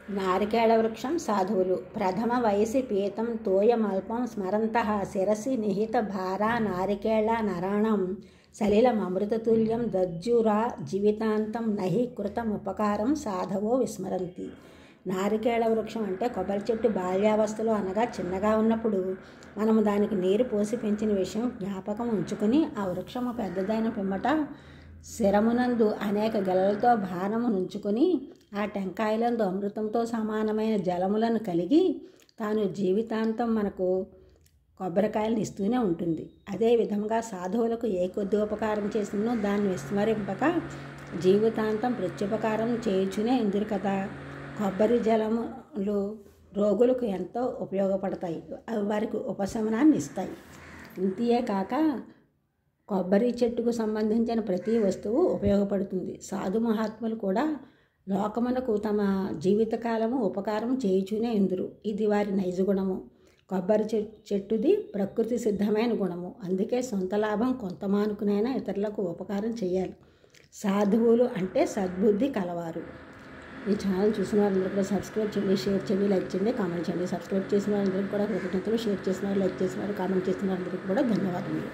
నారికేళ వృక్షం సాధువులు ప్రథమ వయసి పీతం తోయమల్పం స్మరంతః శిరసి నిహిత భారా నారికేళ నరాణం సలిలమృతతుల్యం దజ్జురా జీవితాంతం నహి కృతముపకారం సాధవో విస్మరంతి. నారికేళ వృక్షం అంటే కొబ్బరి చెట్టు బాల్యావస్థలో అనగా చిన్నగా ఉన్నప్పుడు మనము దానికి నీరు పోసి పెంచిన విషయం జ్ఞాపకం ఉంచుకుని ఆ వృక్షము పెద్దదైన పిమ్మట శిరమునందు అనేక గెలలతో భారము నుంచుకొని ఆ టెంకాయలందు అమృతంతో సమానమైన జలములను కలిగి తాను జీవితాంతం మనకు కొబ్బరికాయలను ఇస్తూనే ఉంటుంది. అదే విధంగా సాధువులకు ఏ కొద్ది ఉపకారం చేసినో దాన్ని విస్మరింపక జీవితాంతం ప్రత్యుపకారం చేయుచునే ఇందురు కదా. కొబ్బరి జలములు రోగులకు ఎంతో ఉపయోగపడతాయి, అవి వారికి ఉపశమనాన్ని ఇస్తాయి. ఇంతే కాక కొబ్బరి చెట్టుకు సంబంధించిన ప్రతి వస్తువు ఉపయోగపడుతుంది. సాధు మహాత్ములు కూడా లోకమునకు తమ జీవితకాలము ఉపకారం చేయుచునే ఇందురు. ఇది వారి నైజ గుణము. కొబ్బరి చెట్టుది ప్రకృతి సిద్ధమైన గుణము. అందుకే సొంత లాభం కొంత మానుకునైనా ఇతరులకు ఉపకారం చేయాలి. సాధువులు అంటే సద్బుద్ధి కలవారు. ఈ ఛానల్ చూసిన వారందరూ కూడా సబ్స్క్రైబ్ చేయండి, షేర్ చేయండి, లైక్ చేయండి, కామెంట్ చేయండి. సబ్స్క్రైబ్ చేసిన వారందరికీ కూడా కృతజ్ఞతలు, షేర్ చేసిన వారు, లైక్ చేసిన వారు, కామెంట్ చేసిన వారందరికీ కూడా ధన్యవాదములు.